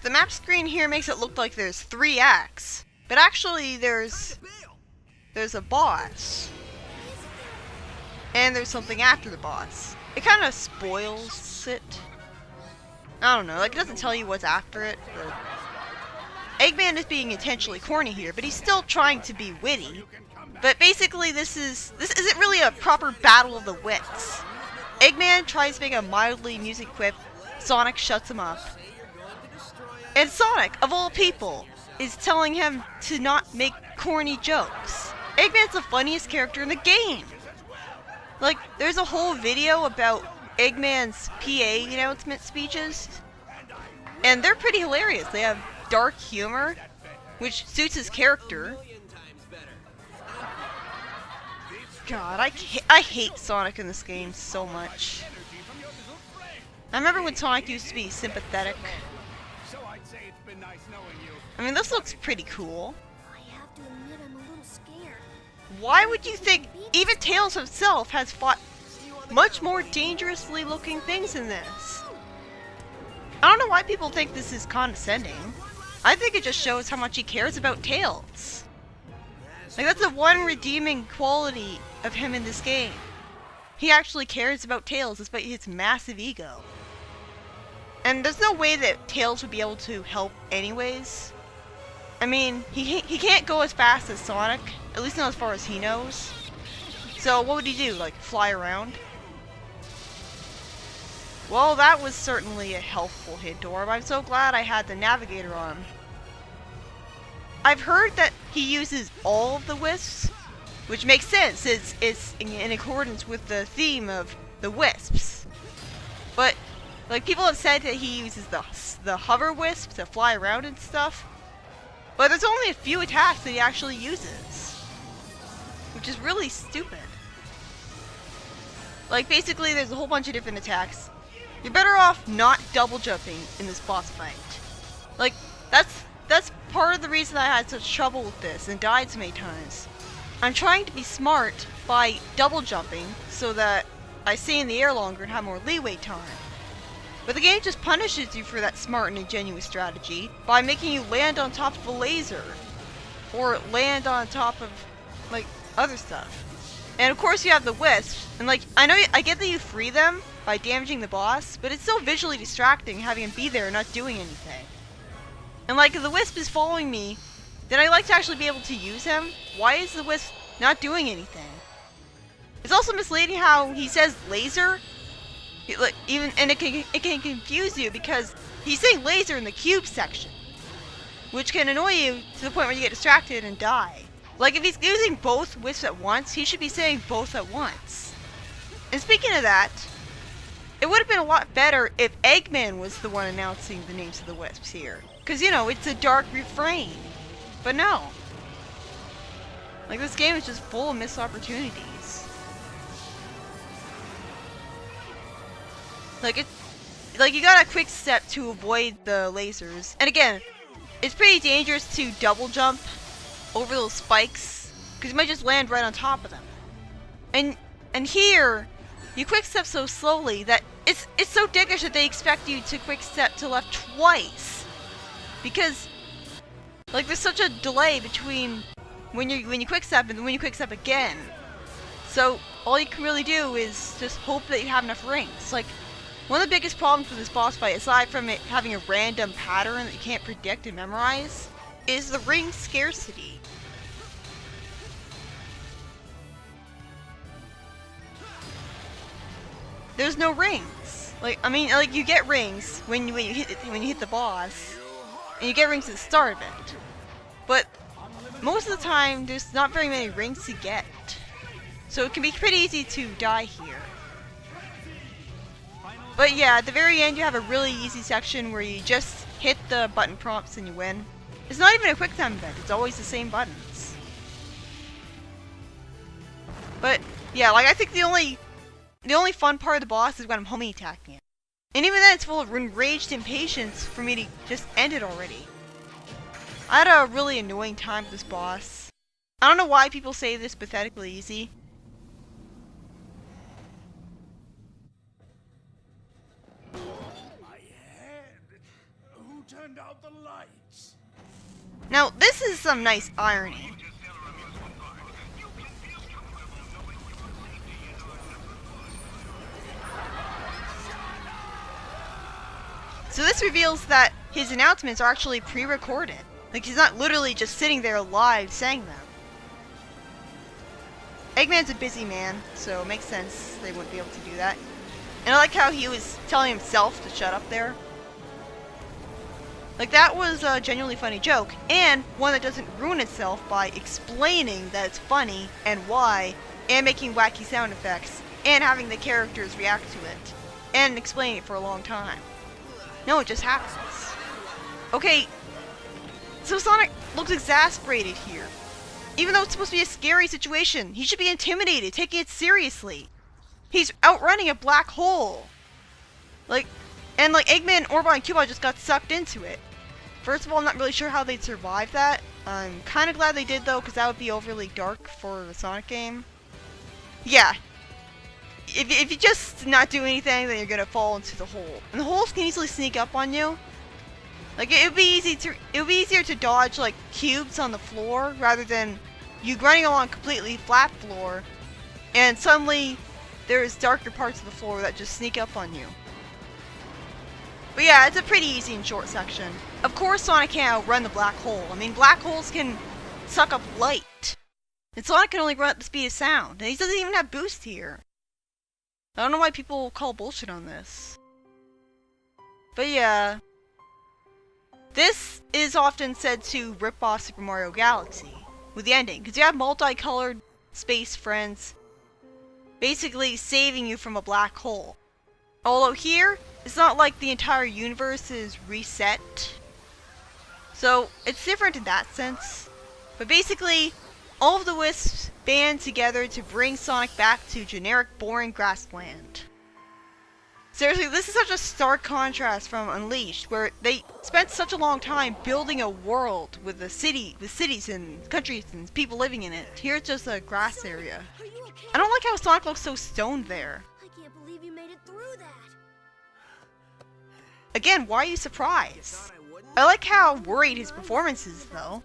the map screen here makes it look like there's 3 acts, but actually there's a boss, and there's something after the boss. It kind of spoils it. I don't know, like it doesn't tell you what's after it, but Eggman is being intentionally corny here, but he's still trying to be witty. But basically this isn't really a proper battle of the wits. Eggman tries to make a mildly amusing quip, Sonic shuts him up. And Sonic, of all people, is telling him to not make corny jokes. Eggman's the funniest character in the game. Like, there's a whole video about Eggman's PA announcement speeches, and they're pretty hilarious. They have dark humor, which suits his character. God, I hate Sonic in this game so much. I remember when Sonic used to be sympathetic. I mean, this looks pretty cool. Why would you think even Tails himself has fought much more dangerously looking things in this? I don't know why people think this is condescending. I think it just shows how much he cares about Tails. Like, that's the one redeeming quality of him in this game. He actually cares about Tails despite his massive ego. And there's no way that Tails would be able to help anyways. I mean, he can't go as fast as Sonic, at least not as far as he knows. So what would he do, like fly around? Well, that was certainly a helpful hint orb. I'm so glad I had the navigator on. I've heard that he uses all of the wisps, which makes sense. It's in accordance with the theme of the wisps. But like, people have said that he uses the hover wisp to fly around and stuff. But there's only a few attacks that he actually uses, which is really stupid. Like, basically there's a whole bunch of different attacks. You're better off not double jumping in this boss fight. Like, that's part of the reason I had such trouble with this and died so many times. I'm trying to be smart by double jumping so that I stay in the air longer and have more leeway time. But the game just punishes you for that smart and ingenious strategy by making you land on top of a laser. Or land on top of, like, other stuff. And of course you have the wisps, and like, I get that you free them by damaging the boss, but it's so visually distracting having him be there and not doing anything. And like, if the wisp is following me, then I like to actually be able to use him. Why is the wisp not doing anything? It's also misleading how he says laser. Like, and it can confuse you because he's saying laser in the cube section, which can annoy you to the point where you get distracted and die. Like, if he's using both wisps at once, he should be saying both at once. And speaking of that, it would have been a lot better if Eggman was the one announcing the names of the wisps here. Because, you know, it's a dark refrain. But no. Like, this game is just full of missed opportunities. Like, you got a quick step to avoid the lasers. And again, it's pretty dangerous to double jump over those spikes, because you might just land right on top of them. And here, you quick step so slowly that it's so dickish that they expect you to quick step to left twice. Because, like, there's such a delay between when you quick step and when you quick step again. So all you can really do is just hope that you have enough rings. Like, one of the biggest problems with this boss fight, aside from it having a random pattern that you can't predict and memorize, is the ring scarcity. There's no rings. Like, I mean, like, you get rings when you hit the boss, and you get rings at the start of it. But most of the time, there's not very many rings to get. So it can be pretty easy to die here. But yeah, at the very end you have a really easy section where you just hit the button prompts and you win. It's not even a quick time event, it's always the same buttons. But yeah, like, I think the only fun part of the boss is when I'm homing attacking it. And even then it's full of enraged impatience for me to just end it already. I had a really annoying time with this boss. I don't know why people say this pathetically easy. turned out the lights. Now, this is some nice irony. So this reveals that his announcements are actually pre-recorded. Like, he's not literally just sitting there live saying them. Eggman's a busy man, so it makes sense they wouldn't be able to do that. And I like how he was telling himself to shut up there. Like, that was a genuinely funny joke, and one that doesn't ruin itself by explaining that it's funny and why, and making wacky sound effects, and having the characters react to it, and explaining it for a long time. No, it just happens. Okay, so Sonic looks exasperated here. Even though it's supposed to be a scary situation, he should be intimidated, taking it seriously. He's outrunning a black hole. Like, Eggman, Orbot, and Cubot just got sucked into it. First of all, I'm not really sure how they'd survive that. I'm kind of glad they did, though, because that would be overly dark for the Sonic game. Yeah. If you just not do anything, then you're gonna fall into the hole. And the holes can easily sneak up on you. Like, it would be easier to dodge, like, cubes on the floor, rather than you running along a completely flat floor, and suddenly there's darker parts of the floor that just sneak up on you. But yeah, it's a pretty easy and short section. Of course Sonic can't outrun the black hole. I mean, black holes can suck up light. And Sonic can only run at the speed of sound. And he doesn't even have boost here. I don't know why people call bullshit on this. But yeah. This is often said to rip off Super Mario Galaxy with the ending. Because you have multicolored space friends basically saving you from a black hole. Although here, it's not like the entire universe is reset. So, it's different in that sense. But basically, all of the Wisps band together to bring Sonic back to generic, boring grassland. Seriously, this is such a stark contrast from Unleashed, where they spent such a long time building a world with cities and countries and people living in it. Here it's just a grass area. I don't like how Sonic looks so stoned there. I can't believe you made it through that. Again, why are you surprised? I like how worried his performance is, though.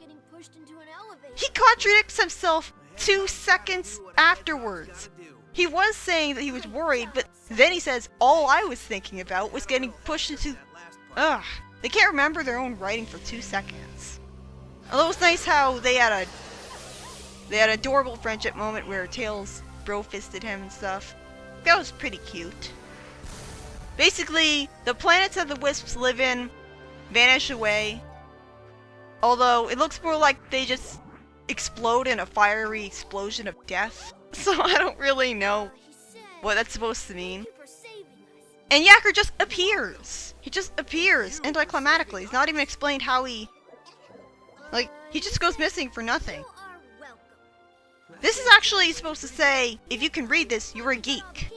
He contradicts himself 2 seconds afterwards. He was saying that he was worried, but then he says, all I was thinking about was getting pushed into... Ugh. They can't remember their own writing for 2 seconds. Although it's nice how they had an adorable friendship moment where Tails bro-fisted him and stuff. That was pretty cute. Basically, the planets that the Wisps live in vanish away. Although, it looks more like they just explode in a fiery explosion of death. So I don't really know what that's supposed to mean. And Yacker just appears. He just appears anticlimactically. It's not even explained how he... Like, he just goes missing for nothing. This is actually supposed to say, if you can read this, you're a geek.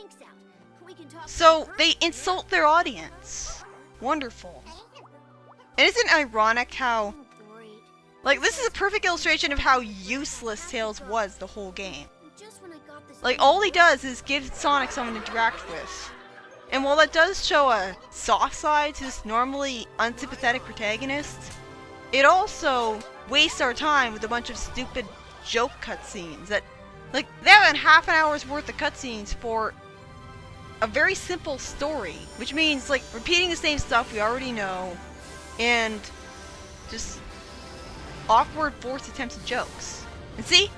So, they insult their audience. Wonderful. And isn't it ironic how... Like, this is a perfect illustration of how useless Tails was the whole game. Like, all he does is give Sonic someone to interact with. And while that does show a soft side to this normally unsympathetic protagonist, it also wastes our time with a bunch of stupid joke cutscenes that, like, they have half an hour's worth of cutscenes for a very simple story, which means, like, repeating the same stuff we already know, and just awkward forced attempts at jokes. And see?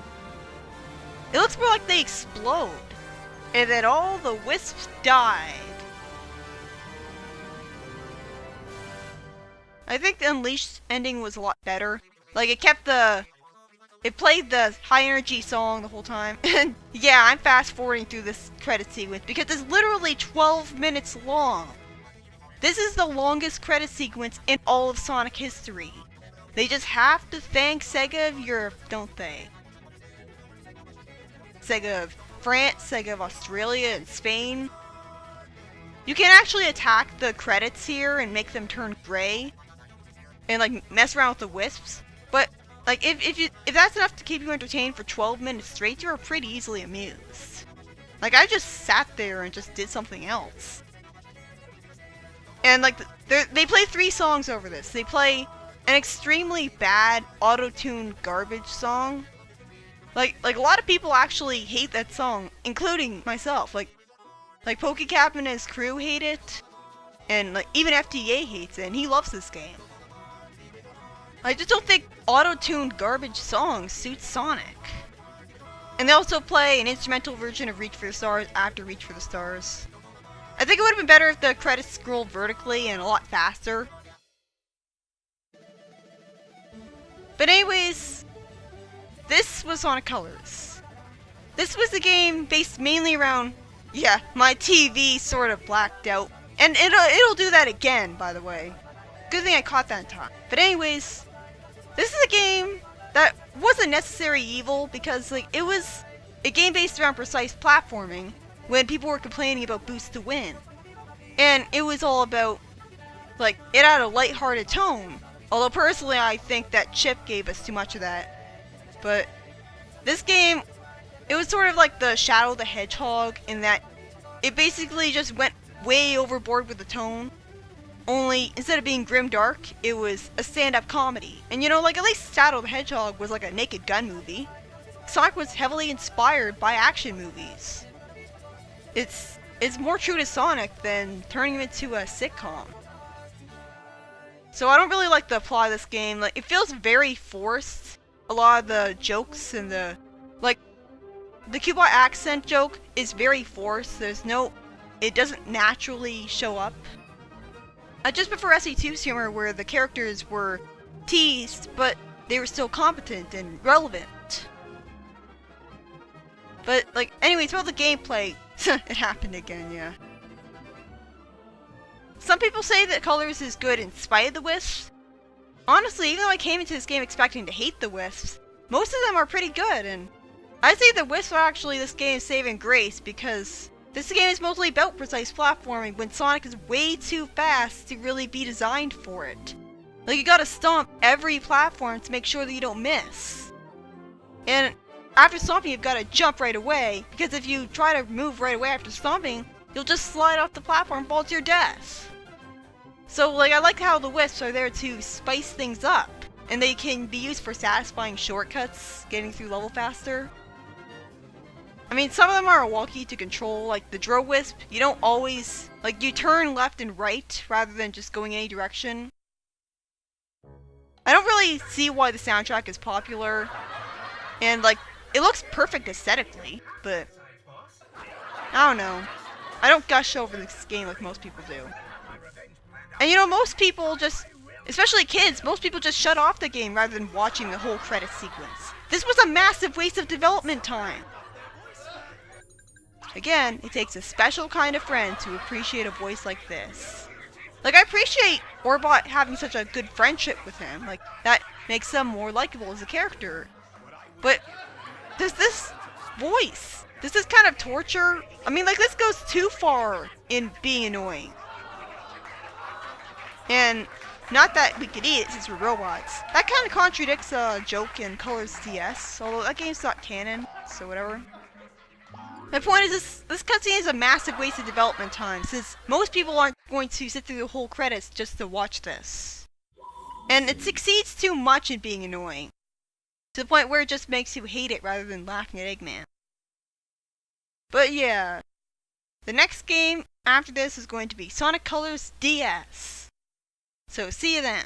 It looks more like they explode, and then all the Wisps died. I think the Unleashed ending was a lot better. Like, it played the high energy song the whole time. And yeah, I'm fast forwarding through this credit sequence because it's literally 12 minutes long. This is the longest credit sequence in all of Sonic history. They just have to thank Sega of Europe, don't they? Sega of France, Sega of Australia, and Spain. You can actually attack the credits here and make them turn gray. And, like, mess around with the Wisps. But, like, if that's enough to keep you entertained for 12 minutes straight, you're pretty easily amused. Like, I just sat there and just did something else. And, like, They play 3 songs over this. They play an extremely bad auto-tuned garbage song. Like a lot of people actually hate that song, including myself. Like PokeCap and his crew hate it, and like even FDA hates it, and he loves this game. I just don't think auto-tuned garbage songs suit Sonic. And they also play an instrumental version of Reach for the Stars after Reach for the Stars. I think it would have been better if the credits scrolled vertically and a lot faster. But anyways, this was Sonic Colors. This was a game based mainly around, yeah, my TV sort of blacked out. And it'll do that again, by the way. Good thing I caught that in time. But anyways, this is a game that wasn't necessary evil because like it was a game based around precise platforming when people were complaining about Boost to Win. And it was all about, like, it had a lighthearted tone. Although personally I think that Chip gave us too much of that. But this game, it was sort of like the Shadow the Hedgehog in that it basically just went way overboard with the tone. Only instead of being grim dark, it was a stand-up comedy. And you know, like at least Shadow the Hedgehog was like a Naked Gun movie. Sonic was heavily inspired by action movies. It's more true to Sonic than turning him into a sitcom. So I don't really like the plot of this game. Like it feels very forced. A lot of the jokes and the Cuba accent joke is very forced. It doesn't naturally show up. I just prefer SE2's humor where the characters were teased, but they were still competent and relevant. But, like, anyways, about the gameplay, it happened again, yeah. Some people say that Colors is good in spite of the Wisps. Honestly, even though I came into this game expecting to hate the Wisps, most of them are pretty good, and I'd say the Wisps are actually this game's saving grace because this game is mostly about precise platforming when Sonic is way too fast to really be designed for it. Like, you gotta stomp every platform to make sure that you don't miss. And after stomping, you've gotta jump right away, because if you try to move right away after stomping, you'll just slide off the platform and fall to your death. So, like, I like how the Wisps are there to spice things up, and they can be used for satisfying shortcuts, getting through level faster. I mean, some of them are wonky to control, like the Dro Wisp. You don't always, like, you turn left and right rather than just going any direction. I don't really see why the soundtrack is popular, and, like, it looks perfect aesthetically, but I don't know. I don't gush over this game like most people do. And you know, most people just, especially kids, most people just shut off the game rather than watching the whole credit sequence. This was a massive waste of development time. Again, it takes a special kind of friend to appreciate a voice like this. Like, I appreciate Orbot having such a good friendship with him. Like, that makes him more likable as a character. But does this voice, does this kind of torture? I mean, like, this goes too far in being annoying. And not that we could eat it since we're robots. That kind of contradicts a joke in Colors DS, although that game's not canon, so whatever. My point is, this cutscene is a massive waste of development time, since most people aren't going to sit through the whole credits just to watch this. And it succeeds too much in being annoying, to the point where it just makes you hate it rather than laughing at Eggman. But yeah, the next game after this is going to be Sonic Colors DS. So see you then.